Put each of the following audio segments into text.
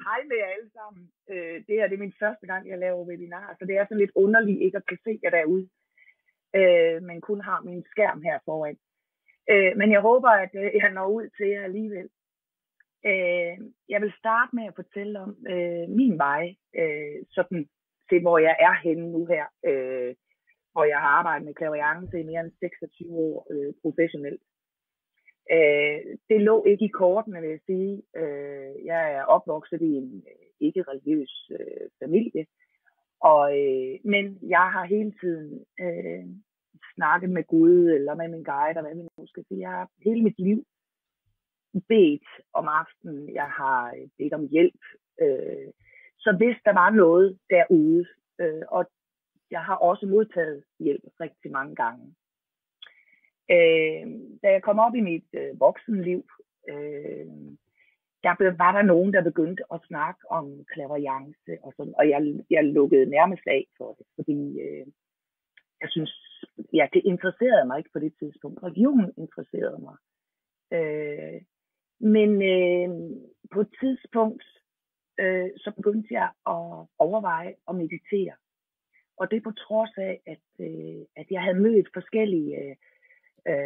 Hej med jer alle sammen. Det her det er min første gang, jeg laver webinar, så det er sådan lidt underligt ikke at kan se jer derude, men kun har min skærm her foran. Men jeg håber, at jeg når ud til jer alligevel. Jeg vil starte med at fortælle om min vej, sådan til hvor jeg er henne nu her, hvor jeg har arbejdet med clairvoyance i mere end 26 år professionelt. Det lå ikke i kortene, vil jeg sige. Jeg er opvokset i en ikke-religiøs familie, men jeg har hele tiden snakket med Gud, eller med min guide, og hvad vi nu skal sige. Jeg har hele mit liv bedt om aftenen. Jeg har bedt om hjælp. Så hvis der var noget derude, og jeg har også modtaget hjælp rigtig mange gange. Da jeg kom op i mit voksenliv, var der nogen, der begyndte at snakke om clairvoyance og sådan, og jeg lukkede nærmest af for det, fordi jeg synes, det interesserede mig ikke på det tidspunkt. Religion interesserede mig. Men på et tidspunkt, så begyndte jeg at overveje at meditere. Og det på trods af, at jeg havde mødt forskellige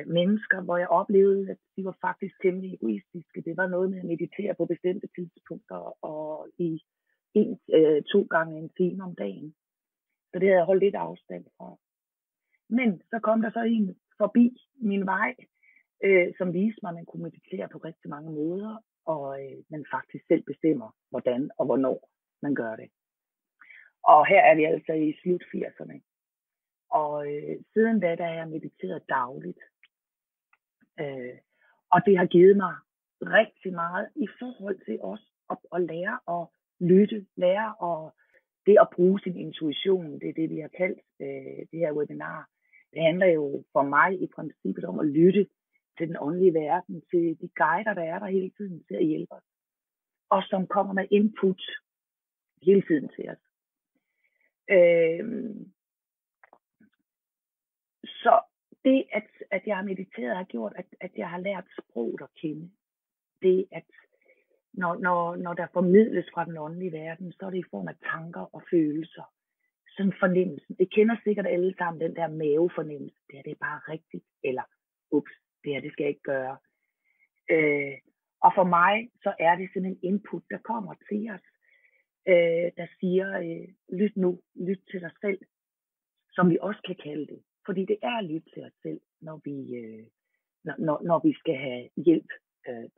mennesker, hvor jeg oplevede, at de var faktisk temmelig egoistiske. Det var noget med at meditere på bestemte tidspunkter og i 1-2 gange en time om dagen. Så det havde jeg holdt lidt afstand fra. Men så kom der så en forbi min vej, som viste mig, at man kunne meditere på rigtig mange måder, og man faktisk selv bestemmer, hvordan og hvornår man gør det. Og her er vi altså i slut 80'erne. Og siden da, der har jeg mediteret dagligt. Og det har givet mig rigtig meget i forhold til også at lære at lytte, lære det at bruge sin intuition. Det er det, vi har kaldt det her webinar. Det handler jo for mig i princippet om at lytte til den åndelige verden, til de guider, der er der hele tiden til at hjælpe os. Og som kommer med input hele tiden til os. Så det, at jeg har mediteret, har gjort, at jeg har lært sproget at kende. Det, at når der formidles fra den åndelige verden, så er det i form af tanker og følelser. Sådan fornemmelsen. Det kender sikkert alle sammen, den der mavefornemmelse. Det er bare rigtigt. Eller, ups, det skal jeg ikke gøre. Og for mig, så er det sådan en input, der kommer til os. Der siger, lyt nu, lyt til dig selv. Som vi også kan kalde det. Fordi det er at lytte til os selv, når vi skal have hjælp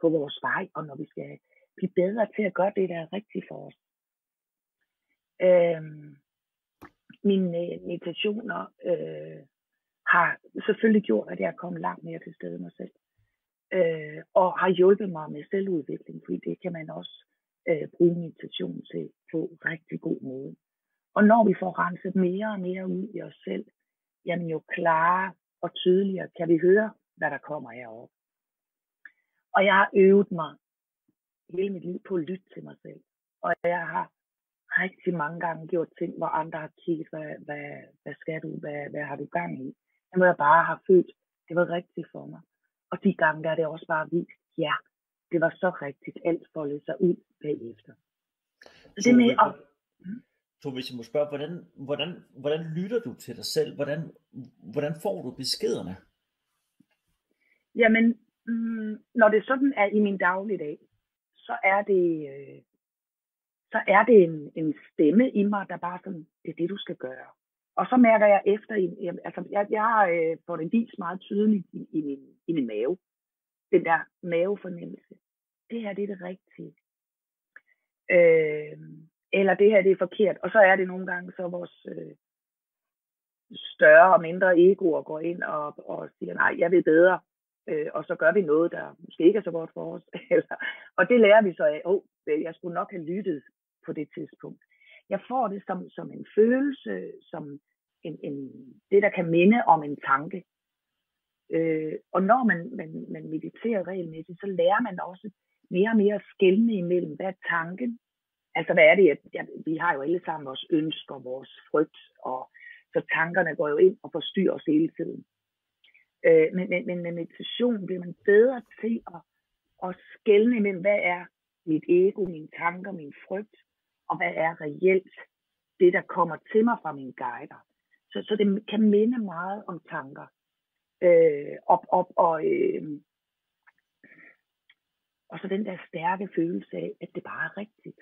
på vores vej, og når vi skal blive bedre til at gøre det, der er rigtigt for os. Mine meditationer har selvfølgelig gjort, at jeg er kommet langt mere til stede mig selv. Og har hjulpet mig med selvudvikling, fordi det kan man også bruge meditation til på rigtig god måde. Og når vi får renset mere og mere ud i os selv, jamen jo klarere og tydeligere kan vi høre, hvad der kommer heroppe. Og jeg har øvet mig hele mit liv på at lytte til mig selv. Og jeg har rigtig mange gange gjort ting, hvor andre har kigget, hvad skal du, hvad har du gang i? Men hvor jeg bare har følt, det var rigtigt for mig. Og de gange der er det også bare vist, ja, det var så rigtigt, alt foldede sig ud bagefter. Så det med at... Så hvis jeg må spørge, hvordan lytter du til dig selv? Hvordan får du beskederne? Jamen, når det sådan er i min dagligdag, så er det en stemme i mig, der bare sådan, det er det, du skal gøre. Og så mærker jeg efter, jeg har fået det vist meget tydeligt i min mave. Den der mavefornemmelse. Det her, det er det rigtige. Eller det her, det er forkert. Og så er det nogle gange, så vores større og mindre egoer går ind og siger, nej, jeg vil bedre. Og så gør vi noget, der måske ikke er så godt for os. Og det lærer vi så af, jeg skulle nok have lyttet på det tidspunkt. Jeg får det som en følelse, som det, der kan minde om en tanke. Og når man mediterer regelmæssigt, så lærer man også mere og mere at skelne imellem, hvad er tanken. Altså hvad er det, vi har jo alle sammen vores ønsker, vores frygt, og så tankerne går jo ind og forstyrrer os hele tiden. Men med meditation bliver man bedre til at skelne imellem, hvad er mit ego, mine tanker, min frygt, og hvad er reelt det, der kommer til mig fra mine guider. Så det kan minde meget om tanker. Og så den der stærke følelse af, at det bare er rigtigt.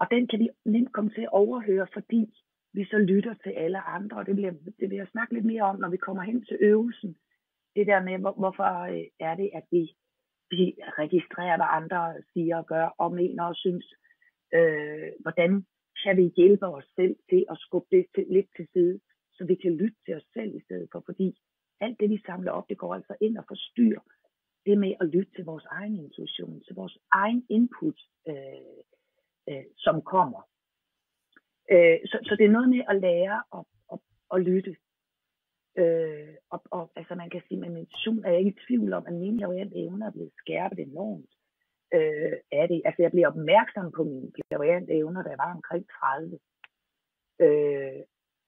Og den kan vi nemt komme til at overhøre, fordi vi så lytter til alle andre, og det vil jeg snakke lidt mere om, når vi kommer hen til øvelsen. Det der med, hvorfor er det, at vi registrerer, hvad andre siger og gør, og mener og synes, hvordan kan vi hjælpe os selv til at skubbe det lidt til side, så vi kan lytte til os selv i stedet for, fordi alt det, vi samler op, det går altså ind og forstyrrer det med at lytte til vores egen intuition, til vores egen input, som kommer. Så det er noget med at lære at lytte. Altså man kan sige, at meditation er jeg ikke i tvivl om, at mine clairvoyante evner er blevet skærpet enormt. Er det. Altså jeg bliver opmærksom på mine clairvoyante evner, da jeg var omkring 30.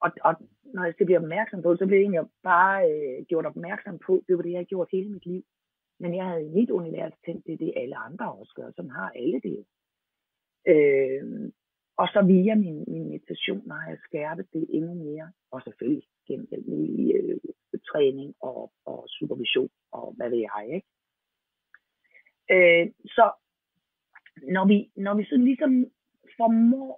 Og når jeg bliver opmærksom på, så bliver jeg egentlig bare gjort opmærksom på, det var det, jeg har gjort hele mit liv. Men jeg havde i mit univers tænkt, det er det, alle andre også gør, som har alle det. Og så via min meditation har jeg skærpet det endnu mere, og selvfølgelig gennem den mulige træning og supervision, og hvad ved jeg, ikke? Så når vi så ligesom formår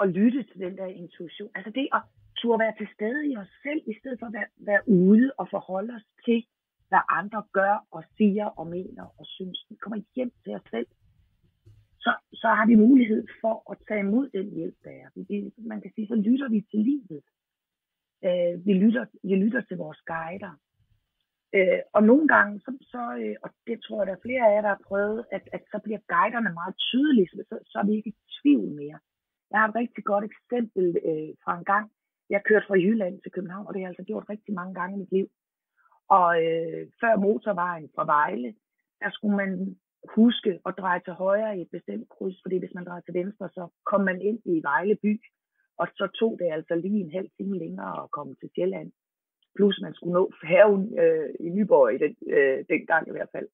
at lytte til den der intuition, altså det at turde være til stede i os selv, i stedet for at være ude og forholde os til, hvad andre gør og siger og mener og synes. Vi kommer hjem til os selv, så har vi mulighed for at tage imod den hjælp, der er. Man kan sige, så lytter vi til livet. Vi lytter til vores guider. Og nogle gange, og det tror jeg, der er flere af jer, der har prøvet, at så bliver guiderne meget tydelige, så er vi ikke i tvivl mere. Jeg har et rigtig godt eksempel fra en gang. Jeg kørte fra Jylland til København, og det har jeg altså gjort rigtig mange gange i mit liv. Og før motorvejen fra Vejle, der skulle man huske at dreje til højre i et bestemt kryds, fordi hvis man drejer til venstre, så kom man ind i Vejle by, og så tog det altså lige en halv time længere at komme til Sjælland. Plus man skulle nå færgen i Nyborg den gang i hvert fald.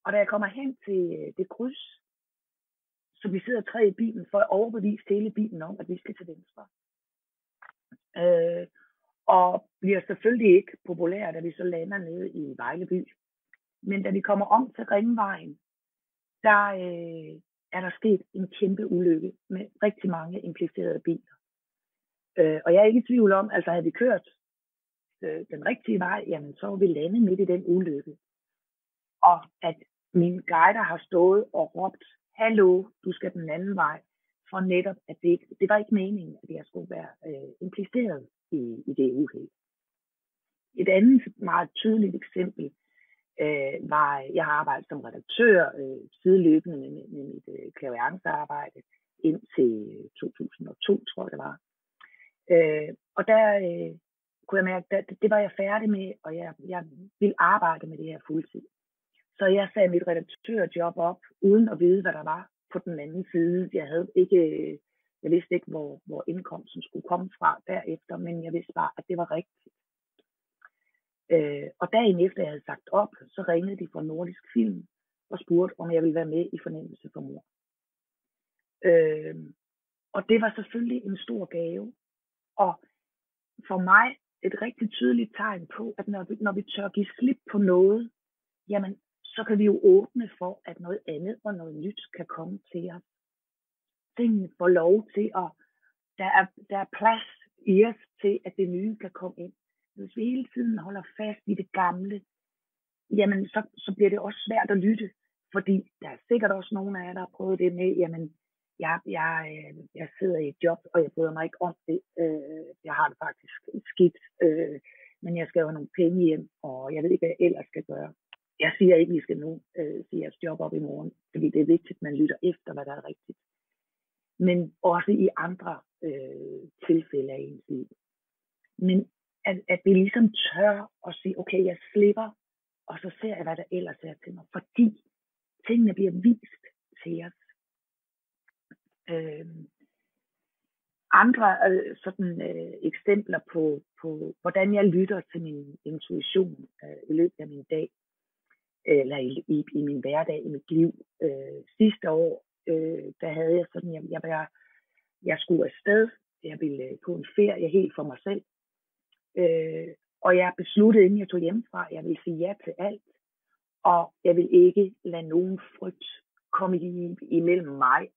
Og da jeg kommer hen til det kryds, så vi sidder 3 i bilen for at overbevise hele bilen om, at vi skal til venstre. Og bliver selvfølgelig ikke populære, da vi så lander nede i Vejle by. Men da vi kommer om til Ringvejen, der er der sket en kæmpe ulykke med rigtig mange implicerede biler. Og jeg er ikke i tvivl om, altså havde vi kørt den rigtige vej, jamen så var vi landet midt i den ulykke. Og at mine guider har stået og råbt, hallo, du skal den anden vej, for netop, at det var ikke meningen, at jeg skulle være impliceret i det uheld. Et andet meget tydeligt eksempel var, jeg har arbejdet som redaktør sideløbende med mit clairvoyancearbejde indtil 2002, tror jeg det var. Og der kunne jeg mærke, at det var jeg færdig med, og jeg ville arbejde med det her fuldtid. Så jeg sagde mit redaktørjob op, uden at vide, hvad der var på den anden side. Jeg vidste ikke, hvor indkomsten skulle komme fra derefter, men jeg vidste bare, at det var rigtigt. Og dagen efter jeg havde sagt op, så ringede de fra Nordisk Film og spurgte, om jeg ville være med i Fornemmelse for mord. Og det var selvfølgelig en stor gave. Og for mig et rigtig tydeligt tegn på, at når vi tør give slip på noget, jamen så kan vi jo åbne for, at noget andet og noget nyt kan komme til os. Tingene får lov til at, der er plads i os til, at det nye kan komme ind. Hvis vi hele tiden holder fast i det gamle, jamen så bliver det også svært at lytte, fordi der er sikkert også nogle af jer, der har prøvet det med, jamen jeg sidder i et job, og jeg bryder mig ikke om det. Jeg har det faktisk skidt, men jeg skal jo have nogle penge hjem, og jeg ved ikke, hvad jeg ellers skal gøre. Jeg siger ikke, at vi skal nu sige jeres job op i morgen, fordi det er vigtigt, at man lytter efter, hvad der er rigtigt. Men også i andre tilfælde af ens liv. Men at vi ligesom tør at sige, okay, jeg slipper, og så ser jeg, hvad der ellers er til mig. Fordi tingene bliver vist til os. Andre eksempler på, hvordan jeg lytter til min intuition i løbet af min dag. eller i min hverdag, i mit liv. Sidste år, der havde jeg sådan, jeg skulle afsted. Jeg ville på en ferie helt for mig selv. Og jeg besluttede, inden jeg tog hjemmefra, jeg ville sige ja til alt. Og jeg vil ikke lade nogen frygt komme imellem mig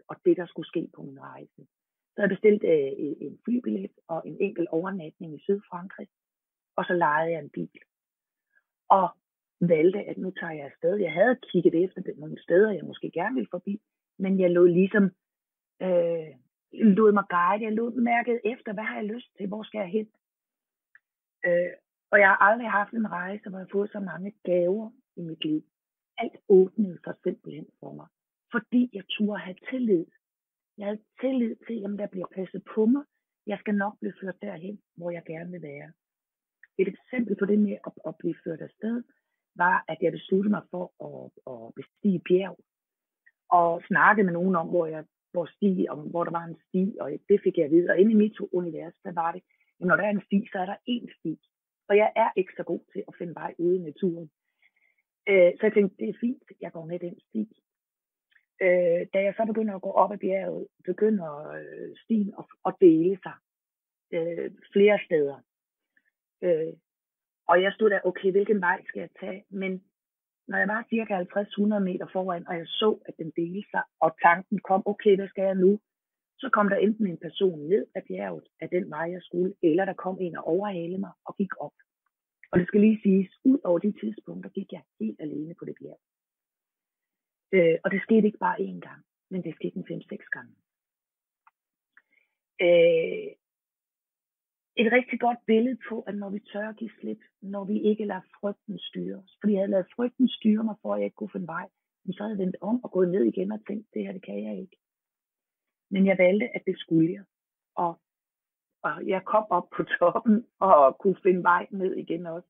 og det, der skulle ske på min rejse. Så jeg bestilte en flybillet og en enkelt overnatning i Sydfrankrig, og så lejede jeg en bil. Og valgte, at nu tager jeg afsted. Jeg havde kigget efter nogle steder, jeg måske gerne ville forbi, men jeg lod mig guide, jeg lod mærket efter, hvad har jeg lyst til, hvor skal jeg hen? Og jeg har aldrig haft en rejse, hvor jeg har fået så mange gaver i mit liv. Alt åbnede sig simpelthen for mig, fordi jeg turde have tillid. Jeg havde tillid til, at der bliver passet på mig. Jeg skal nok blive ført derhen, hvor jeg gerne vil være. Et eksempel på det med at blive ført afsted, var, at jeg besluttede mig for at bestige bjerg. Og snakke med nogen om, hvor der var en sti, og det fik jeg at vide. Og inde i mit univers, der var det, at når der er en sti, så er der én sti. Og jeg er ikke så god til at finde vej ude i naturen. Så jeg tænkte, det er fint, jeg går med den sti. Da jeg så begynder at gå op ad bjerget, begynder stien at dele sig flere steder. Og jeg stod der, okay, hvilken vej skal jeg tage? Men når jeg var cirka 50-100 meter foran, og jeg så, at den delte sig, og tanken kom, okay, hvad skal jeg nu? Så kom der enten en person ned ad bjerget, af den vej jeg skulle, eller der kom en og overhalede mig og gik op. Og det skal lige siges, ud over de tidspunkter gik jeg helt alene på det bjerg. Og det skete ikke bare én gang, men det skete 5-6 gange. Et rigtig godt billede på, at når vi tør give slip, når vi ikke lader frygten styre os. Fordi jeg havde ladet frygten styre mig, for at jeg ikke kunne finde vej. Men så havde jeg vendt om og gået ned igen og tænkt, det her, det kan jeg ikke. Men jeg valgte, at det skulle jeg. Og jeg kom op på toppen og kunne finde vej ned igen også.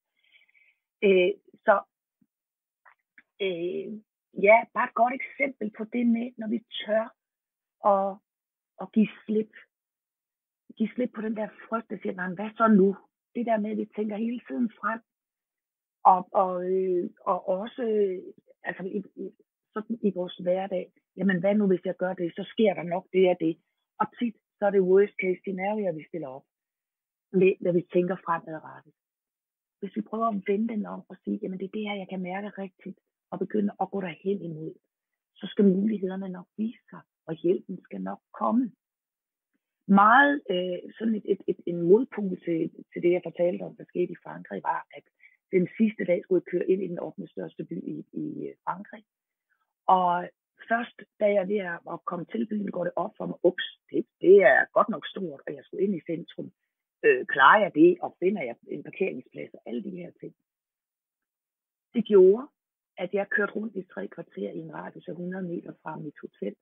Bare et godt eksempel på det med, når vi tør at give slip. Give slip på den der frygt, der siger, hvad så nu? Det der med, at vi tænker hele tiden frem. Og også sådan i vores hverdag, jamen hvad nu, hvis jeg gør det, så sker der nok det og det. Og tit, så er det worst case scenario, vi stiller op, når vi tænker fremadrettet. Hvis vi prøver at vende den om og sige, jamen det er det her, jeg kan mærke rigtigt, og begynde at gå derhen imod, så skal mulighederne nok vise sig, og hjælpen skal nok komme. Meget sådan en modpunkt til det, jeg fortalte om, der skete i Frankrig, var, at den sidste dag skulle jeg køre ind i den 8. største by i Frankrig. Og først, da jeg ved at komme til byen, går det op for mig, det er godt nok stort, og jeg skulle ind i centrum. Klarer jeg det, og finder jeg en parkeringsplads og alle de her ting. Det gjorde, at jeg kørte rundt i 3 kvarter i en radius af 100 meter fra mit hotel,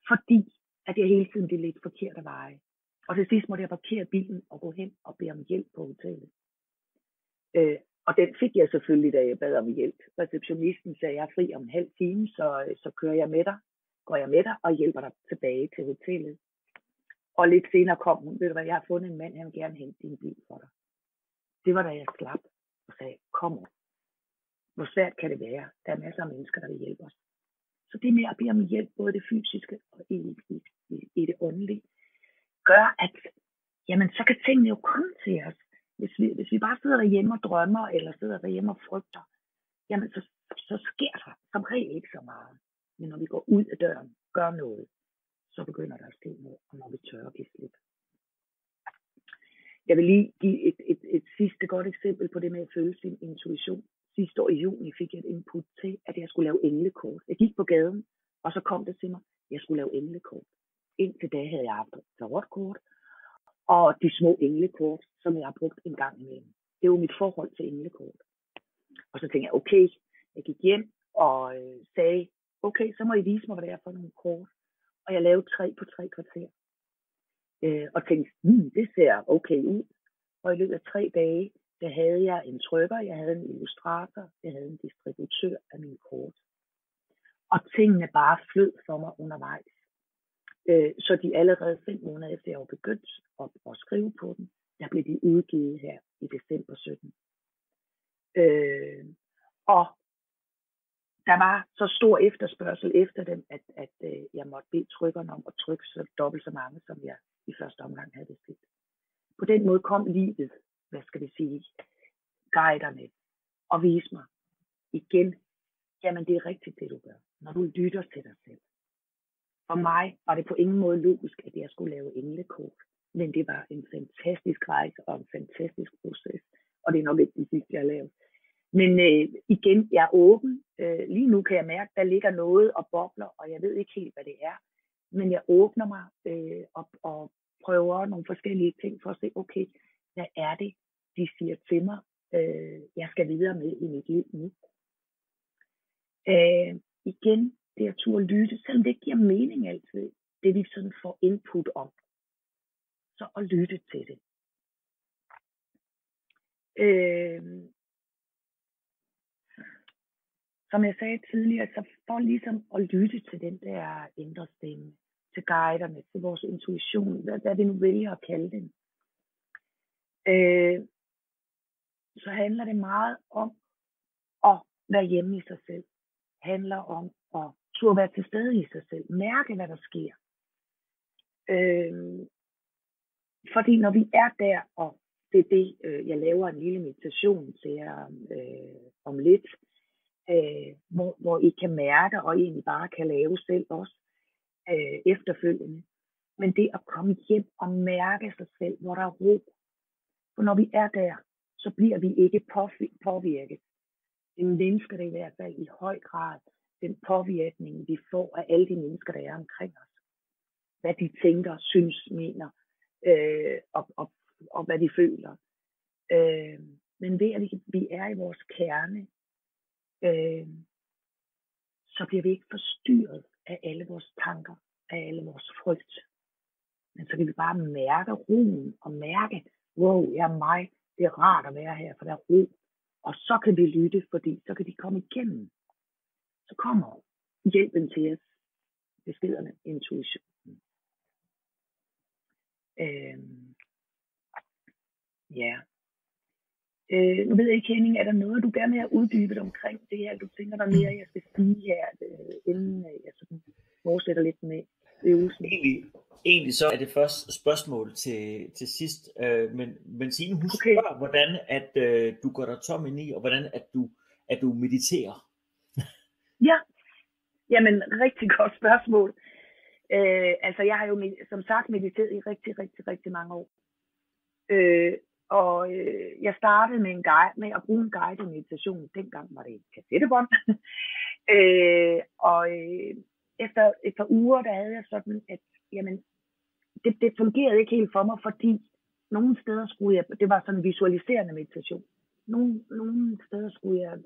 fordi at jeg hele tiden blev lidt forkerte veje. Og til sidst måtte jeg parkere bilen og gå hen og bede om hjælp på hotellet. Og den fik jeg selvfølgelig, da jeg bad om hjælp. Receptionisten sagde, at jeg er fri om en halv time, så går jeg med dig og hjælper dig tilbage til hotellet. Og lidt senere kom hun, ved du hvad, jeg har fundet en mand, han vil gerne hente din bil for dig. Det var da jeg slap og sagde, kom over. Hvor svært kan det være? Der er masser af mennesker, der vil hjælpe os. Så det med at bede om hjælp, både det fysiske og i det åndelige, gør, at jamen, så kan tingene jo komme til os. Hvis vi bare sidder derhjemme og drømmer, eller sidder derhjemme og frygter, jamen så sker der som regel ikke så meget. Men når vi går ud af døren, gør noget, så begynder der at ske noget, og når vi tør at give slip. Jeg vil lige give et sidste godt eksempel på det med at følge sin intuition. Sidste år i juni fik jeg et input til, at jeg skulle lave englekort. Jeg gik på gaden, og så kom det til mig, at jeg skulle lave englekort. Indtil da havde jeg haft tarotkort, og de små englekort, som jeg har brugt en gang imellem. Det var mit forhold til englekort. Og så tænkte jeg, okay, jeg gik hjem og sagde, okay, så må I vise mig, hvad det er for nogle kort. Og jeg lavede 3 på 3 kvarter. Og tænkte, det ser okay ud. Og i løbet af 3 dage, der havde jeg en trykker, jeg havde en illustrator, jeg havde en distributør af mine kort. Og tingene bare flød for mig undervejs. Så de allerede 5 måneder efter jeg var begyndt at skrive på dem, der blev de udgivet her i december 17. Og der var så stor efterspørgsel efter dem, at jeg måtte bede trykkerne om at trykke så dobbelt så mange, som jeg i første omgang havde bestilt. På den måde kom livet, hvad skal vi sige, guiderne, og vise mig igen, jamen det er rigtigt det du gør, når du lytter til dig selv. For mig var det på ingen måde logisk, at jeg skulle lave englekort, men det var en fantastisk rejse og en fantastisk proces, og det er nok ikke det sidste, jeg har lavet. Men igen, jeg er åben. Lige nu kan jeg mærke, at der ligger noget og bobler, og jeg ved ikke helt, hvad det er. Men jeg åbner mig og prøver nogle forskellige ting for at se, okay, hvad er det, de siger til mig, jeg skal videre med i mit liv nu. Igen, det at turde lytte, selvom det ikke giver mening altid, det vi sådan får input om. Så at lytte til det. Som jeg sagde tidligere, så for ligesom at lytte til den der indre stemme, til guiderne, til vores intuition, hvad vi nu vælger at kalde den, så handler det meget om at være hjemme i sig selv. Handler om at turde være til stede i sig selv, mærke hvad der sker. Fordi når vi er der, og det er det, jeg laver en lille meditation til jer om lidt, hvor I kan mærke, og egentlig bare kan lave selv også efterfølgende. Men det at komme hjem og mærke sig selv, hvor der er ro. For når vi er der, så bliver vi ikke påvirket. Det mennesker, der i hvert fald i høj grad, den påvirkning, vi får af alle de mennesker, der er omkring os. Hvad de tænker, synes, mener, og hvad de føler. Men ved at vi er i vores kerne, så bliver vi ikke forstyrret af alle vores tanker, af alle vores frygt. Men så kan vi bare mærke roen og mærke, wow, jeg er mig, det er rart at være her, for der er ro. Og så kan vi lytte, fordi så kan de komme igennem. Så kommer hjælpen til os, beskederne, intuitionen. Ja. Nu ved jeg ikke, Henning, er der noget, du gerne vil have uddybet omkring det her? Du tænker der mere, jeg skal sige her, inden jeg sådan fortsætter lidt med øvelsen? Egentlig så er det første spørgsmål til sidst, men Signe, hun spørger, hvordan at du går dig tom ind i, og hvordan at du mediterer. Ja, jamen rigtig godt spørgsmål. Altså jeg har jo som sagt mediteret i rigtig mange år. Og jeg startede med at bruge en guided meditation. Dengang var det et kassettebånd. Efter et par uger, der havde jeg sådan, at jamen, det fungerede ikke helt for mig, fordi nogle steder det var sådan en visualiserende meditation. Nogle steder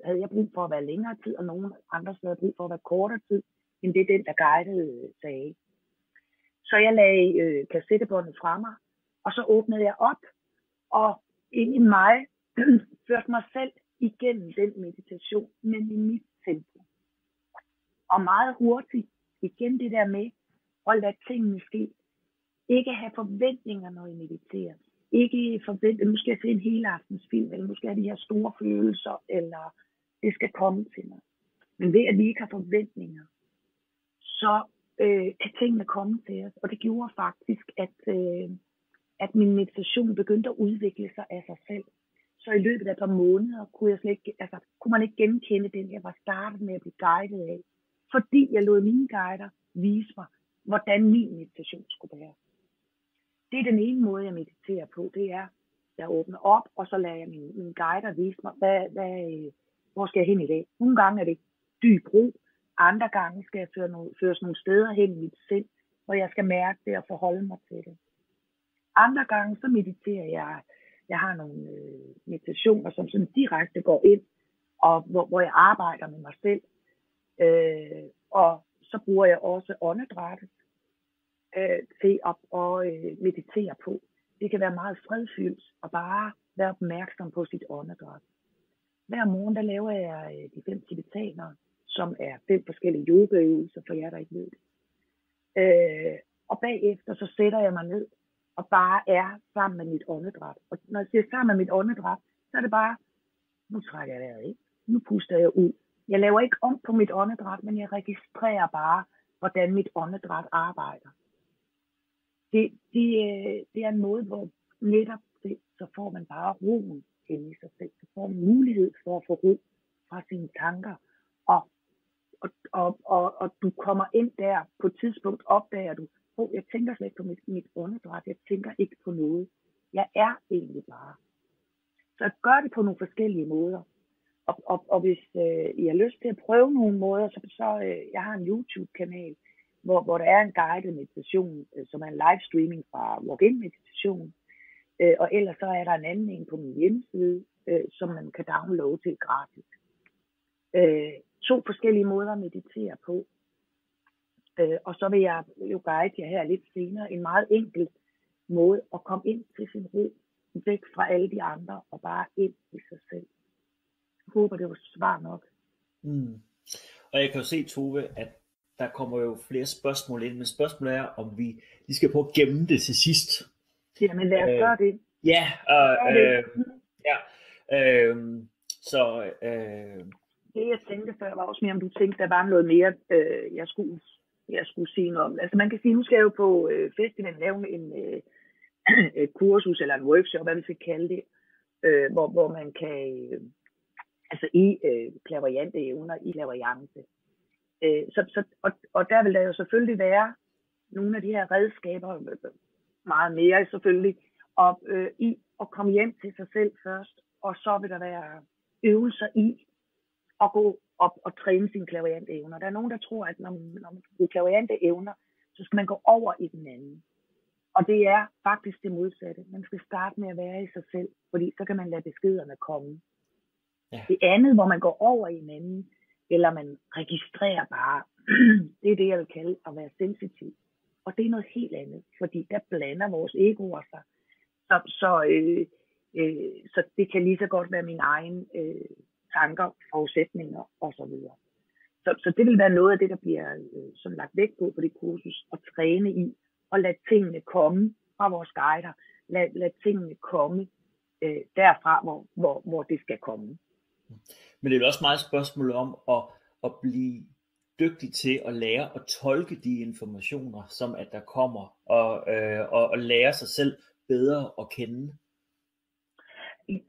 havde jeg brug for at være længere tid, og nogle andre steder brug for at være kortere tid, end det den, der guidede sagde. Så jeg lagde kassettebåndet fra mig, og så åbnede jeg op, og ind i mig førte mig selv igennem den meditation, men i mit tempo. Og meget hurtigt, igen det der med at lade tingene ske. Ikke have forventninger, når I mediterer. Ikke forvente, nu skal jeg se en hele aftens film, eller nu skal jeg have de her store følelser, eller det skal komme til mig. Men ved at vi ikke har forventninger, så kan tingene komme til os. Og det gjorde faktisk, at min meditation begyndte at udvikle sig af sig selv. Så i løbet af et par måneder kunne man ikke genkende den, jeg var startet med at blive guidet af. Fordi jeg lod mine guider vise mig, hvordan min meditation skulle være. Det er den ene måde, jeg mediterer på. Det er, at jeg åbner op, og så lader jeg mine guider vise mig, hvor skal jeg hen i dag. Nogle gange er det dyb ro. Andre gange skal jeg føres nogle steder hen i mit sind, hvor jeg skal mærke det og forholde mig til det. Andre gange så mediterer jeg. Jeg har nogle meditationer, som sådan direkte går ind, og hvor jeg arbejder med mig selv. Og så bruger jeg også åndedrættet til at meditere på. Det kan være meget fredfyldt og bare være opmærksom på sit åndedræt. Hver morgen der laver jeg de 5 tibetanere, som er 5 forskellige yogaøvelser, for jer der ikke ved det. Og bagefter så sætter jeg mig ned og bare er sammen med mit åndedræt. Og når jeg siger sammen med mit åndedræt, så er det bare, nu trækker jeg vejret ind, nu puster jeg ud, Jeg laver ikke om på mit åndedræt, men jeg registrerer bare, hvordan mit åndedræt arbejder. Det er en måde, hvor netop det, så får man bare roen ind i sig selv. Så får man mulighed for at få ro fra sine tanker. Og du kommer ind der, på et tidspunkt opdager du, jeg tænker slet ikke på mit åndedræt, jeg tænker ikke på noget. Jeg er egentlig bare. Så gør det på nogle forskellige måder. Og hvis I har lyst til at prøve nogle måder, så jeg har en YouTube-kanal, hvor der er en guided meditation, som er en livestreaming fra walk-in meditation. Og ellers så er der en anden en på min hjemmeside, som man kan downloade til gratis. 2 forskellige måder at meditere på. Og så vil jeg jo guide jer her lidt senere en meget enkel måde at komme ind til sin ro, væk fra alle de andre og bare ind i sig selv. Jeg håber, det var svar nok. Og jeg kan jo se, Tove, at der kommer jo flere spørgsmål ind, men spørgsmålet er, om vi skal prøve at gemme det til sidst. Jamen lad os gøre det. Ja, det jeg tænkte før var også mere, om du tænkte, der var noget mere, jeg skulle sige noget om. Altså man kan sige, nu skal jeg jo på festivalen lave et kursus eller en workshop, hvad vi skal kalde det, hvor man kan, altså i clairvoyante evner, i clairvoyance. Og der vil der jo selvfølgelig være nogle af de her redskaber, meget mere selvfølgelig, og i at komme hjem til sig selv først, og så vil der være øvelser i at gå op og træne sine clairvoyante evner. Der er nogen, der tror, at når man bruger clairvoyante evner, så skal man gå over i den anden. Og det er faktisk det modsatte. Man skal starte med at være i sig selv, fordi så kan man lade beskederne komme. Ja. Det andet, hvor man går over i en anden, eller man registrerer bare, det er det, jeg vil kalde at være sensitiv. Og det er noget helt andet, fordi der blander vores egoer sig. Så det kan lige så godt være mine egne tanker, forudsætninger osv. Så det vil være noget af det, der bliver sådan lagt vægt på det kursus, at træne i, og lade tingene komme fra vores guider. Lad tingene komme derfra, hvor det skal komme. Men det er jo også meget et spørgsmål om at blive dygtig til at lære at tolke de informationer, som at der kommer, og lære sig selv bedre at kende.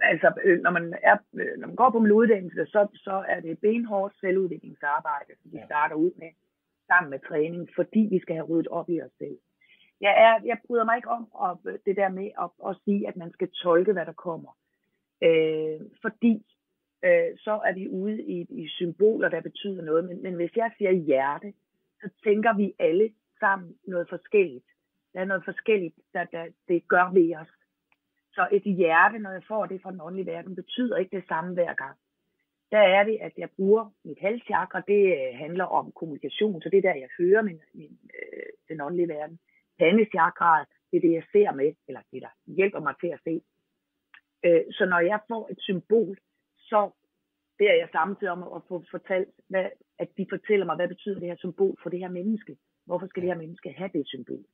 Altså, når man går på min uddannelse, så er det benhårdt selvudviklingsarbejde, som vi starter ud med, sammen med træning, fordi vi skal have ryddet op i os selv. Jeg bryder mig ikke om det der med at sige, at man skal tolke, hvad der kommer. Fordi så er vi ude i symboler, der betyder noget. Men hvis jeg siger hjerte, så tænker vi alle sammen noget forskelligt. Der er noget forskelligt, der det gør ved os. Så et hjerte, når jeg får det fra den åndelige verden, betyder ikke det samme hver gang. Der er det, at jeg bruger mit halschakra. Det handler om kommunikation, så det er der, jeg hører den åndelige verden. Pandechakraet, det er det, jeg ser med, eller det, der hjælper mig til at se. Så når jeg får et symbol, så beder jeg samtidig om at få fortalt, at de fortæller mig, hvad betyder det her symbol for det her menneske. Hvorfor skal det her menneske have det symbol?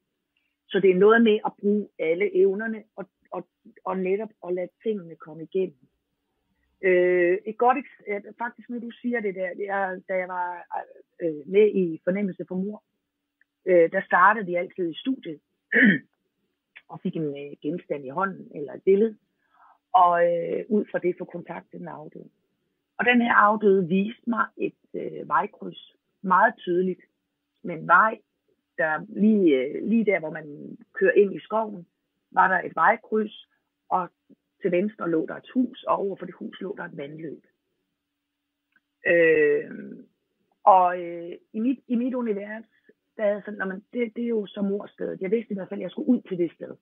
Så det er noget med at bruge alle evnerne, og netop at lade tingene komme igennem. Et godt eksempel, faktisk når du siger det der, da jeg var med i Fornemmelse for Mor, der startede vi altid i studiet, og fik en genstand i hånden, eller et billede, og ud fra det få kontakt til den afdøde. Og den her afdøde viste mig et vejkryds, meget tydeligt, med en vej, der lige der, hvor man kører ind i skoven, var der et vejkryds, og til venstre lå der et hus, og over for det hus lå der et vandløb. I mit univers, der er sådan, det er jo som morstedet. Jeg vidste i hvert fald, at jeg skulle ud til det sted.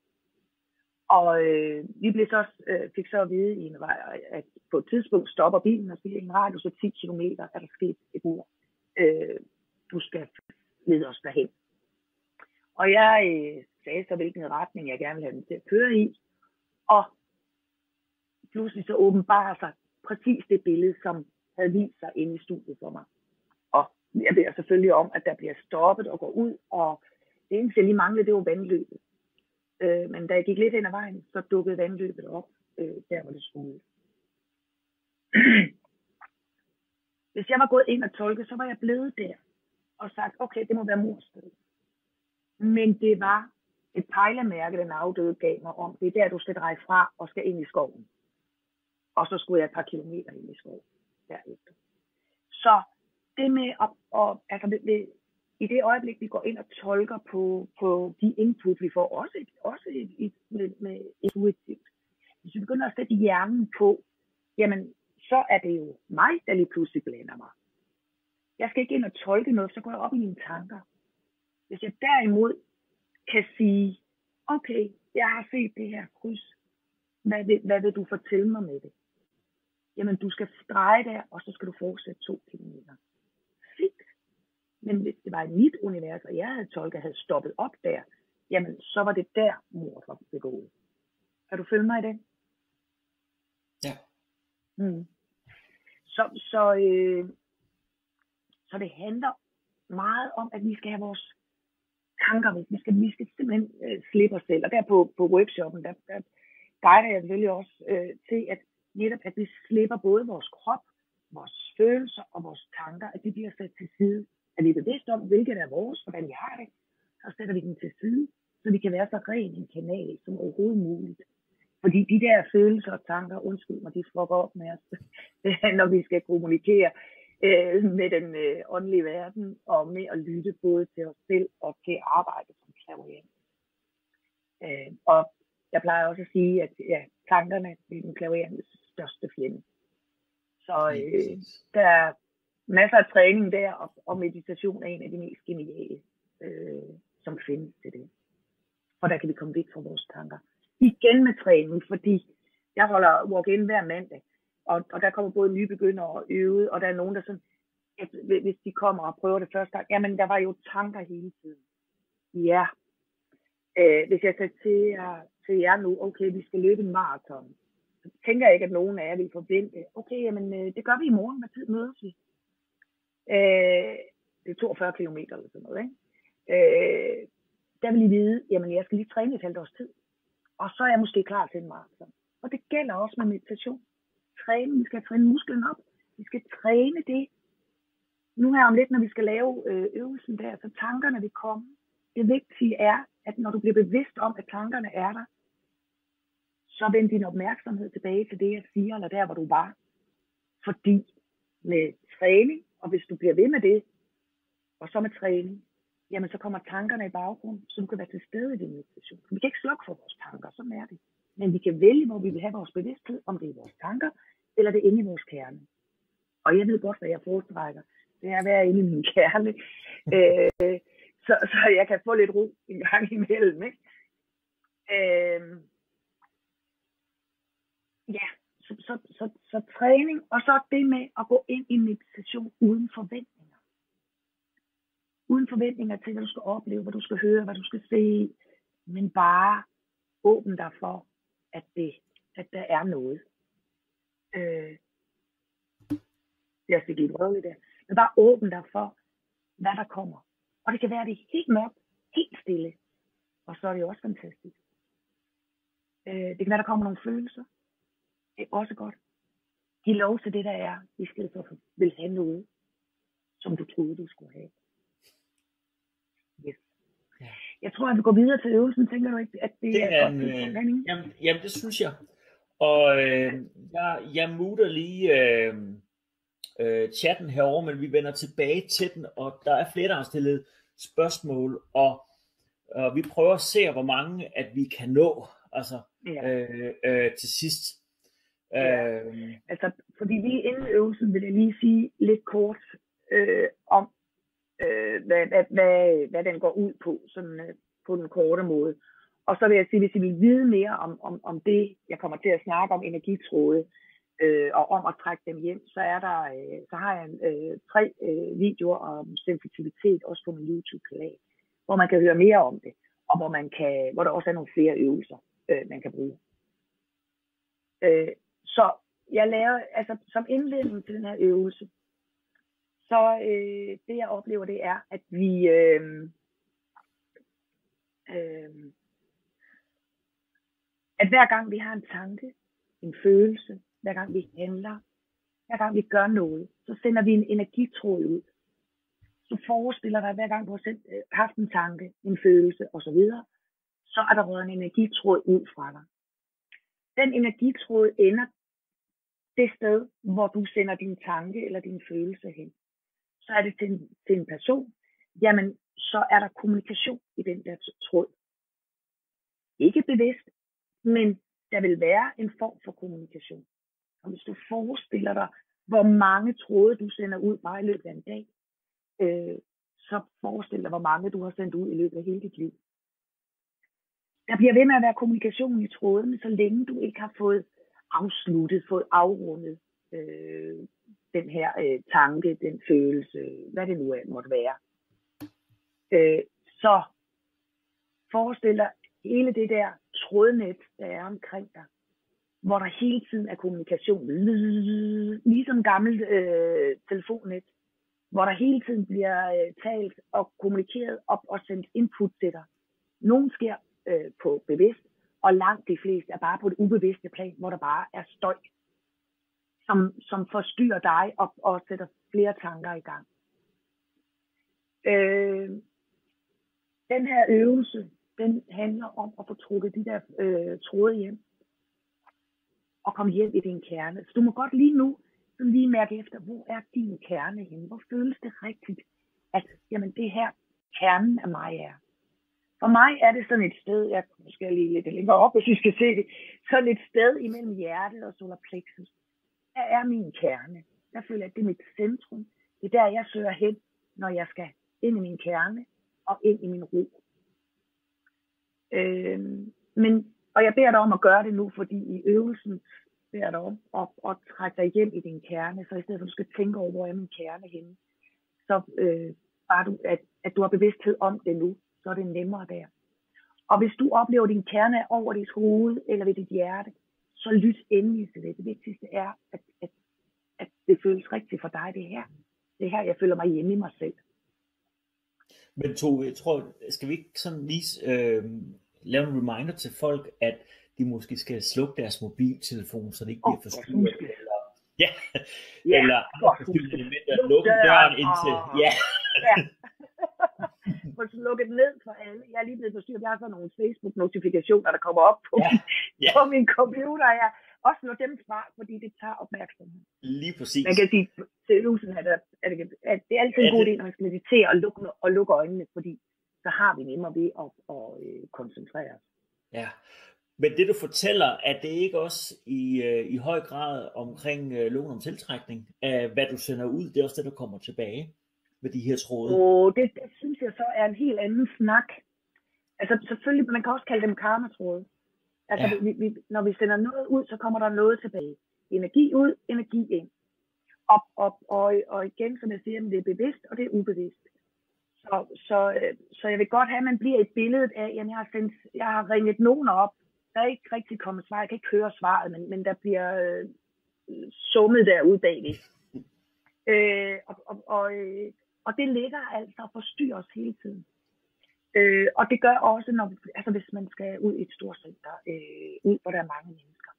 Og vi fik så at vide, at på et tidspunkt stopper bilen og siger, i en radius af 10 kilometer er der sket et ur. Du skal lede os derhen. Og jeg sagde så, hvilken retning jeg gerne vil have den til at køre i. Og pludselig så åbenbarer sig præcis det billede, som havde vist sig inde i studiet for mig. Og jeg beder selvfølgelig om, at der bliver stoppet og går ud. Og det eneste, jeg lige manglede, det var vandløbet. Men da jeg gik lidt hen ad vejen, så dukkede vandløbet op, der hvor det skulle. Hvis jeg var gået ind og tolket, så var jeg blevet der og sagt, okay, det må være mors sted. Men det var et pejlemærke, den afdøde gav mig om. Det er der, du skal dreje fra og skal ind i skoven. Og så skulle jeg et par kilometer ind i skoven derefter. Så det med altså i det øjeblik, vi går ind og tolker på de input, vi får, også med intuitivt. Hvis vi begynder at sætte hjernen på, jamen, så er det jo mig, der lige pludselig blander mig. Jeg skal ikke ind og tolke noget, så går jeg op i mine tanker. Hvis jeg derimod kan sige, okay, jeg har set det her kryds. Hvad vil du fortælle mig med det? Jamen, du skal dreje der, og så skal du fortsætte 2 kilometer. Fint. Men hvis det var et mit univers, og jeg havde tolket, havde stoppet op der, jamen, så var det der, mor var begået. Kan du følge mig i det? Ja. Så det handler meget om, at vi skal have vores tanker væk. Vi skal simpelthen slippe os selv. Og der på workshoppen, der guider jeg selvfølgelig også til, at netop at vi slipper både vores krop, vores følelser og vores tanker, at de bliver sat til side. At vi er bevidst om, hvilket er vores, hvordan vi har det, så sætter vi dem til side, så vi kan være så ren en kanal som overhovedet muligt. Fordi de der følelser og tanker, undskyld mig, de fucker op med os, når vi skal kommunikere med den åndelige verden, og med at lytte både til os selv og til arbejde som clairvoyant. Og jeg plejer også at sige, at tankerne er den clairvoyants største fjende. Så der er masser af træning der, og meditation er en af de mest geniale, som findes til det. Og der kan vi komme væk fra vores tanker. Igen med træning, fordi jeg holder walk-in hver mandag, og der kommer både nye begyndere og øvede, og der er nogen, der sådan, hvis de kommer og prøver det første gang, jamen der var jo tanker hele tiden. Ja. Hvis jeg siger til jer nu, okay, vi skal løbe en maraton, så tænker jeg ikke, at nogen af jer vil forvente, okay, jamen det gør vi i morgen, hvad tid mødes vi? Det er 42 kilometer eller sådan noget, ikke? Der vil I vide, jamen jeg skal lige træne et halvt års tid, og så er jeg måske klar til en maraton. Og det gælder også med meditation. Vi skal træne musklen op, vi skal træne det. Nu her om lidt, når vi skal lave øvelsen der, så tankerne vil komme. Det vigtige er, at når du bliver bevidst om, at tankerne er der, så vend din opmærksomhed tilbage til det, jeg siger, eller der, hvor du var. Fordi med træning, og hvis du bliver ved med det, og så med træning, jamen så kommer tankerne i baggrund, så du kan være til stede i din meditation. Vi kan ikke slukke for vores tanker, sådan er det. Men vi kan vælge, hvor vi vil have vores bevidsthed, om det er vores tanker, eller det er inde i vores kerne. Og jeg ved godt, hvad jeg foretrækker. Det er at være inde i min kerne. Så jeg kan få lidt ro en gang imellem. Ikke? Så træning, og så det med at gå ind i meditation uden forventninger. Uden forventninger til, hvad du skal opleve, hvad du skal høre, hvad du skal se. Men bare åbne dig for, at der er noget. Jeg fik lidt røvligt der. Men bare åbne dig for, hvad der kommer. Og det kan være, det er helt mørkt, helt stille. Og så er det jo også fantastisk. Det kan være, der kommer nogle følelser. Det er også godt. Giv lov til det, der er, i stedet for at vil have noget, som du troede, du skulle have. Yes. Ja. Jeg tror, at vi går videre til øvelsen. Tænker du ikke, at det er godt? Jamen, det synes jeg. Og jeg muter lige chatten herover, men vi vender tilbage til den, og der er flere, der har stillet spørgsmål, og vi prøver at se, hvor mange at vi kan nå, altså til sidst. Ja. Altså, fordi lige inden øvelsen vil jeg lige sige lidt kort om, hvad den går ud på, sådan på den korte måde. Og så vil jeg sige, hvis I vil vide mere om det, jeg kommer til at snakke om, energitråde, og om at trække dem hjem, så har jeg 3 videoer om sensitivitet, også på min YouTube-kanal, hvor man kan høre mere om det, og hvor der også er nogle flere øvelser, man kan bruge. Så jeg laver, altså som indledning til den her øvelse, så det jeg oplever, det er, at vi at hver gang vi har en tanke, en følelse, hver gang vi handler, hver gang vi gør noget, så sender vi en energitråd ud. Du forestiller dig, hver gang du har haft en tanke, en følelse osv., så er der røget en energitråd ud fra dig. Den energitråd ender det sted, hvor du sender din tanke eller din følelse hen. Så er det til en person, jamen så er der kommunikation i den der tråd. Ikke bevidst, men der vil være en form for kommunikation. Og hvis du forestiller dig, hvor mange tråde du sender ud bare i løbet af en dag, så forestil dig, hvor mange du har sendt ud i løbet af hele dit liv. Der bliver ved med at være kommunikation i trådene, så længe du ikke har fået afsluttet, fået afrundet den her tanke, den følelse, hvad det nu måtte være. Så forestil dig hele det der trådnet, der er omkring dig, hvor der hele tiden er kommunikation, ligesom gammelt telefonnet, hvor der hele tiden bliver talt og kommunikeret op og sendt input til dig. Nogle sker på bevidst, og langt de fleste er bare på det ubevidste plan, hvor der bare er støj, som forstyrrer dig og sætter flere tanker i gang. Den her øvelse, den handler om at få trukket de der tråde hjem, og komme hjem i din kerne. Så du må godt lige nu lige mærke efter, hvor er din kerne henne? Hvor føles det rigtigt, at jamen, det her kernen af mig er? For mig er det sådan et sted, jeg skal lige lidt længere op, hvis I skal se det, sådan et sted imellem hjertet og solar plexus. Der er min kerne. Der føler jeg, at det er mit centrum. Det er der, jeg søger hen, når jeg skal ind i min kerne og ind i min ro. Og jeg beder dig om at gøre det nu, fordi i øvelsen beder dig om at trække dig hjem i din kerne, så i stedet for at du skal tænke over, hvor er min kerne henne, så bare du, at du har bevidsthed om det nu, så er det nemmere der. Og hvis du oplever, at din kerne er over dit hoved eller ved dit hjerte, så lyt endelig til det. Det vigtigste er, at det føles rigtigt for dig, det her. Det er her, jeg føler mig hjemme i mig selv. Men Tove, jeg tror, skal vi ikke sådan lige lave en reminder til folk, at de måske skal slukke deres mobiltelefon, så det ikke bliver forstyrret, eller lukke døren indtil, få slukket ned for alle. Jeg er lige blevet forstyrret. Jeg har sådan nogle Facebook-notifikationer, der kommer op på min computer. Jeg også slå dem fra, fordi det tager opmærksomhed. Lige præcis. Man kan sige, at det er altid en god idé, når man skal meditere og lukke øjnene, fordi så har vi nemmere ved at koncentrere os. Ja, men det du fortæller, er det ikke også i høj grad omkring loven om tiltrækning, af hvad du sender ud, det er også det, der kommer tilbage med de her tråde? Det synes jeg så er en helt anden snak. Altså selvfølgelig, man kan også kalde dem karmatråde. Altså når vi sender noget ud, så kommer der noget tilbage. Energi ud, energi ind. Og igen, som jeg siger, det er bevidst, og det er ubevidst. Så jeg vil godt have, at man bliver et billede af, at jeg har ringet nogen op, der er ikke rigtig kommet svar, jeg kan ikke høre svaret, men der bliver summet derude bagved. Og det ligger altså og forstyrrer os hele tiden. Og det gør også, hvis man skal ud i et stort center, ud hvor der er mange mennesker.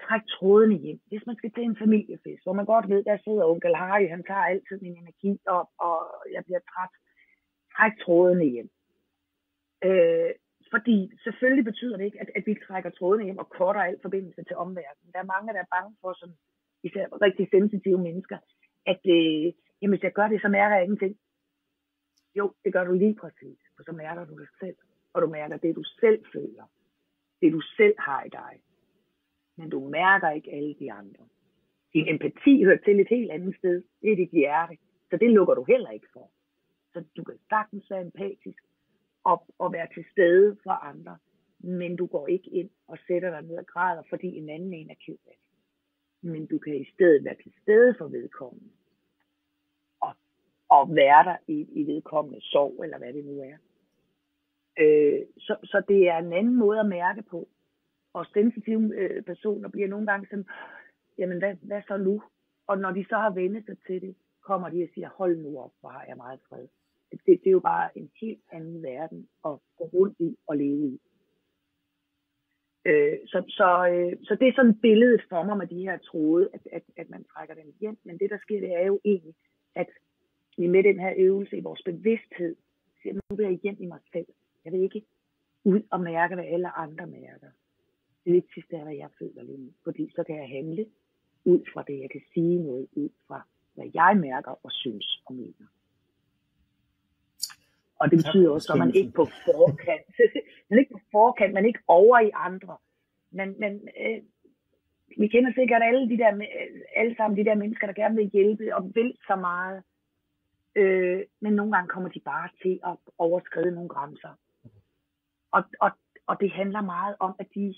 Træk trådene hjem. Hvis man skal til en familiefest, hvor man godt ved, der sidder onkel Harry, han tager altid min energi op, og jeg bliver træt. Træk trådene hjem. Fordi selvfølgelig betyder det ikke, at vi trækker trådene hjem og korter al forbindelse til omverdenen. Der er mange, der er bange for, som især rigtig sensitive mennesker, at hvis jeg gør det, så mærker jeg ingenting. Jo, det gør du lige præcis, for så mærker du det selv, og du mærker det, du selv føler. Det, du selv har i dig. Men du mærker ikke alle de andre. Din empati hører til et helt andet sted. Det er dit hjerte, så det lukker du heller ikke for. Så du kan sagtens være empatisk og være til stede for andre, men du går ikke ind og sætter dig ned og græder, fordi en anden en er ked af det. Men du kan i stedet være til stede for vedkommende, og være der i vedkommende sorg, eller hvad det nu er. Så det er en anden måde at mærke på. Og sensitive personer bliver nogle gange sådan, jamen hvad så nu? Og når de så har vendt sig til det, kommer de og siger, hold nu op, hvor har jeg meget fred. Det er jo bare en helt anden verden at gå rundt i og leve i. Så det er sådan et billede for mig med de her tråde, at man trækker dem hjem. Men det, der sker, det er jo egentlig, at vi med den her øvelse i vores bevidsthed siger, nu vil jeg hjem i mig selv. Jeg vil ikke ud og mærke, hvad alle andre mærker. Det vigtigste er, hvad jeg føler lige nu. Fordi så kan jeg handle ud fra det. Jeg kan sige noget ud fra, hvad jeg mærker og synes og mener. Og det betyder også, at man ikke på forkant. Man er ikke på forkant, man er ikke over i andre. Men vi kender sikkert alle sammen de der mennesker, der gerne vil hjælpe og vil så meget. Men nogle gange kommer de bare til at overskride nogle grænser. Og det handler meget om, at de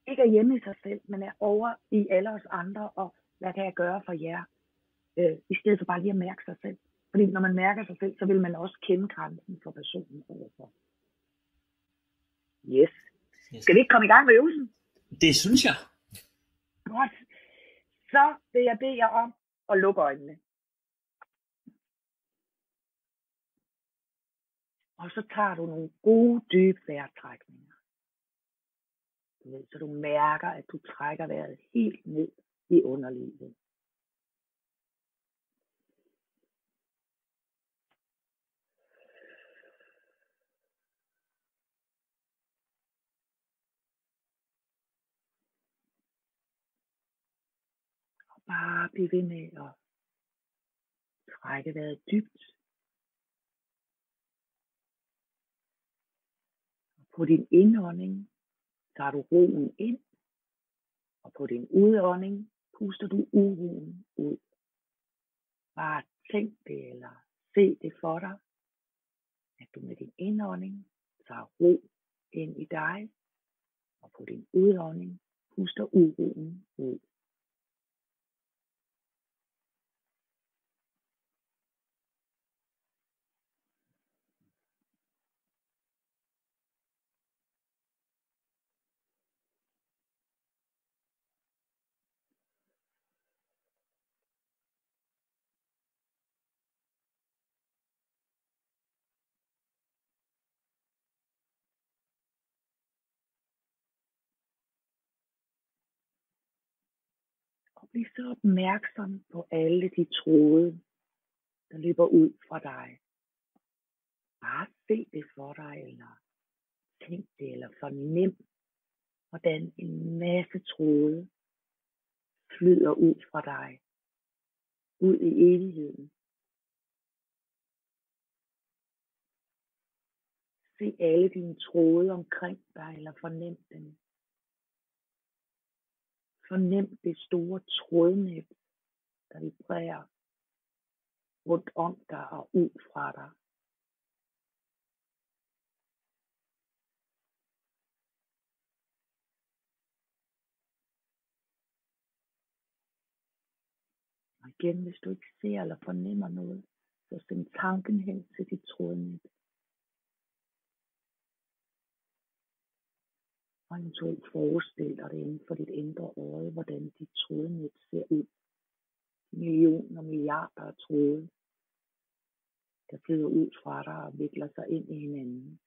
ikke er hjemme i sig selv, men er over i alle os andre, og hvad kan jeg gøre for jer? I stedet for bare lige at mærke sig selv. Fordi når man mærker sig selv, så vil man også kende grænsen for personen overfor. Yes. Skal vi ikke komme i gang med øvelsen? Det synes jeg. Godt. Så vil jeg bede jer om at lukke øjnene. Og så tager du nogle gode, dybe vejrtrækninger. Så du mærker, at du trækker vejret helt ned i underlivet. Og bare bliv ved med at trække vejret dybt. Og på din indånding tager du roen ind. Og på din udånding puster du uroen ud. Bare tænk det eller se det for dig, at du med din indånding tager ro ind i dig, og på din udånding puster uroen ud. Og bliv så opmærksom på alle de tråde, der løber ud fra dig. Bare se det for dig, eller tænk det, eller fornem, hvordan en masse tråde flyder ud fra dig, ud i evigheden. Se alle dine tråde omkring dig, eller fornem dem. Fornem det store trådnet, der vibrerer rundt om dig og ud fra dig. Og igen, hvis du ikke ser eller fornemmer noget, så send tanken hen til dit trådnet. Og eventuelt forestil dig det inden for dit indre øje, hvordan dit trådnet ser ud. Millioner og milliarder af tråde, der flyder ud fra dig og vikler sig ind i hinanden.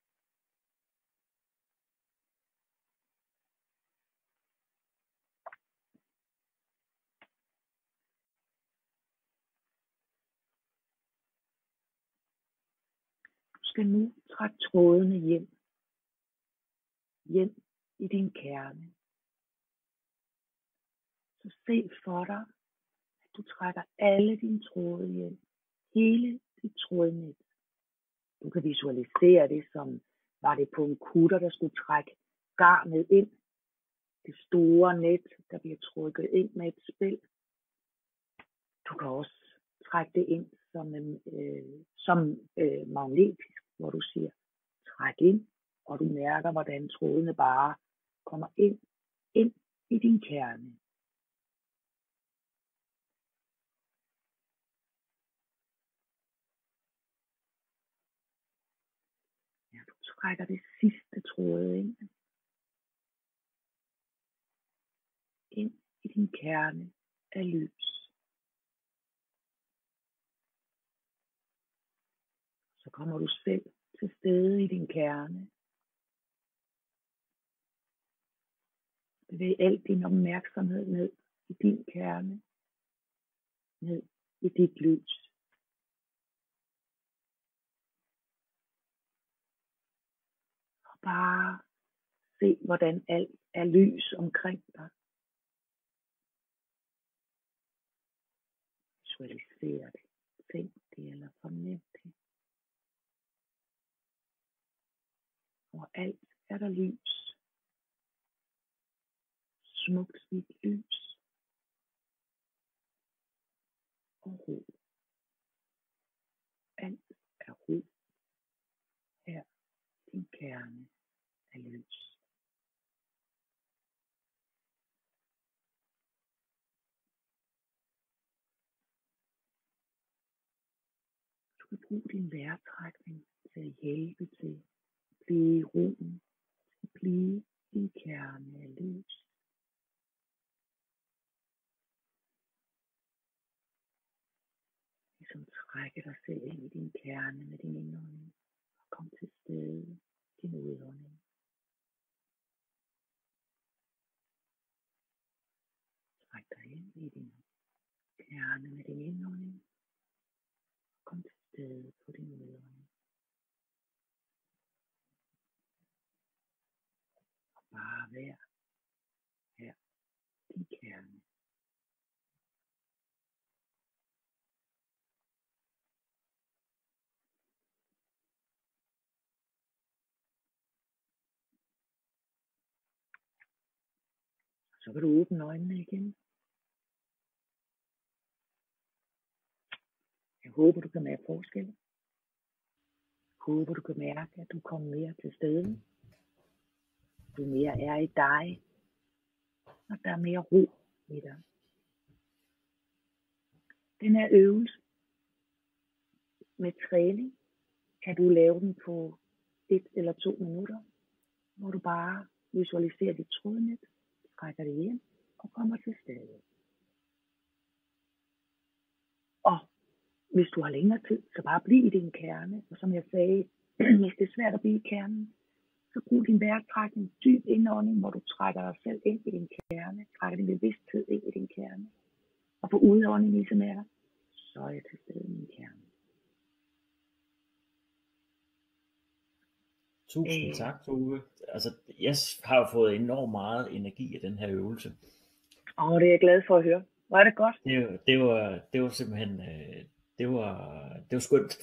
Du skal nu trække trådene hjem. Hjem i din kerne. Så se for dig, at du trækker alle dine tråde hjem. Hele dit trådnet. Du kan visualisere det som, var det på en kutter, der skulle trække garnet ind. Det store net, der bliver trukket ind med et spænd. Du kan også trække det ind som magnetisk, hvor du siger, træk ind, og du mærker, hvordan trådene bare kommer ind i din kerne. Ja, du trækker det sidste tråd ind i din kerne af lys. Så kommer du selv til stede i din kerne. Bevæg al din opmærksomhed ned i din kerne, ned i dit lys. Og bare se, hvordan alt er lys omkring dig. Visualiser det, tænk det eller fornem det. Og alt er der lys. Smukt hvidt lys. Og ro. Alt er ro. Her din kerne er lys. Du kan bruge din vejrtrækning til at hjælpe til at blive i roen, til at blive din kerne af lys. Ligesom trække dig selv ind i din kerne med din indånding og kom til stede i din udånding. Træk dig ind i din kerne med din indånding og kom til stede på din udånding. Og bare vær her, din kerne. Så kan du åbne øjnene igen. Jeg håber, du kan mærke forskel. Jeg håber, du kan mærke, at du kommer mere til stede. Du mere er i dig. Og der er mere ro i dig. Den her øvelse med træning, kan du lave den på 1 eller 2 minutter, hvor du bare visualiserer dit trådnet, trækker det hjem og kommer til stede. Og hvis du har længere tid, så bare bliv i din kerne. Og som jeg sagde, hvis det er svært at blive i kernen, så brug din vejrtrækning, dyb indånding, hvor du trækker dig selv ind i din kerne, trækker din bevidsthed ind i din kerne. Og på udånding ligesom er der, så er jeg til stede i min kerne. Tusind tak, Tove. Altså, jeg har jo fået enormt meget energi af den her øvelse. Det er jeg glad for at høre. Var det godt? Det var simpelthen, det var skønt.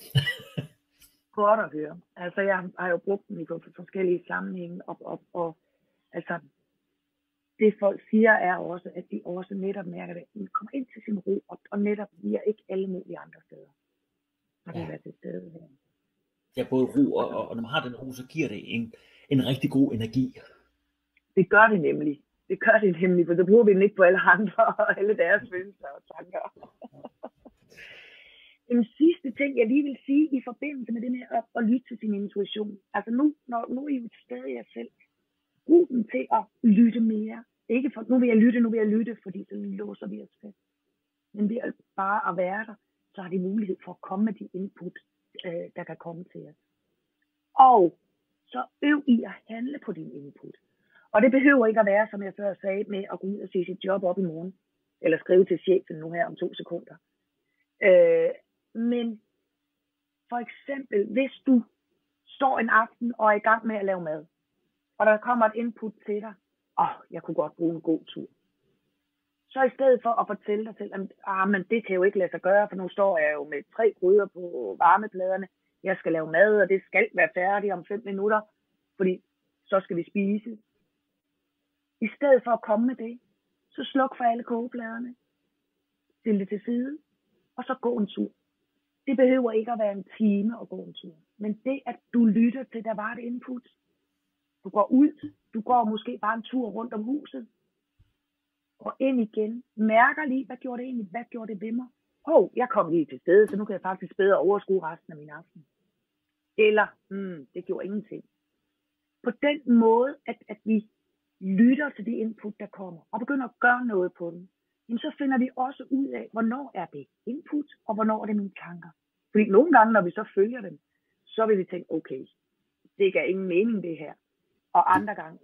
Godt at høre. Altså, jeg har jo brugt den i forskellige sammenhænge, og altså, det folk siger er også, at de også netop mærker det. Man kommer ind til sin ro, og netop bliver ikke alle mulige andre steder. Så kan være til stede her. Ja, både ro, og når man har den ro, så giver det en rigtig god energi. Det gør det nemlig. Det gør det nemlig, for så bruger vi den ikke på alle andre og alle deres følelser og tanker. En sidste ting, jeg lige vil sige i forbindelse med det med at lytte til sin intuition. Altså nu er I jo et sted i jer selv. Brug den til at lytte mere. Ikke for, nu vil jeg lytte, fordi så låser vi os fast. Men ved at bare at være der, så har de mulighed for at komme med de input, der kan komme til os. Og så øv i at handle på din input. Og det behøver ikke at være, som jeg før sagde, med at gå ud og se sit job op i morgen. Eller skrive til chefen nu her om 2 sekunder. Men for eksempel, hvis du står en aften og er i gang med at lave mad, og der kommer et input til dig, jeg kunne godt bruge en god tur. Så i stedet for at fortælle dig selv, men det kan jo ikke lade sig gøre, for nu står jeg jo med 3 gryder på varmepladerne, jeg skal lave mad, og det skal være færdigt om 5 minutter, fordi så skal vi spise. I stedet for at komme med det, så sluk for alle kogepladerne, stille det til side, og så gå en tur. Det behøver ikke at være en time at gå en tur, men det at du lytter til, der var et input. Du går ud, du går måske bare en tur rundt om huset, og ind igen, mærker lige, hvad gjorde det ved mig? Jeg kom lige til stede, så nu kan jeg faktisk bedre overskue resten af min aften. Eller, det gjorde ingenting. På den måde, at vi lytter til de input, der kommer, og begynder at gøre noget på dem, jamen så finder vi også ud af, hvornår er det input, og hvornår er det mine tanker. Fordi nogle gange, når vi så følger dem, så vil vi tænke, okay, det gav ingen mening det her. Og andre gange,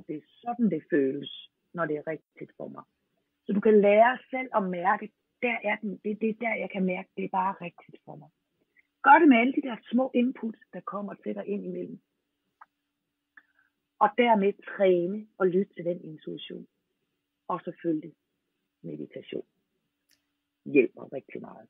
det er sådan det føles. når det er rigtigt for mig. Så du kan lære selv at mærke, der er den, det er der, jeg kan mærke, det er bare rigtigt for mig. Gør det med alle de der små input, der kommer til dig ind imellem. Og dermed træne og lytte til den intuition. Og selvfølgelig meditation. Hjælper rigtig meget.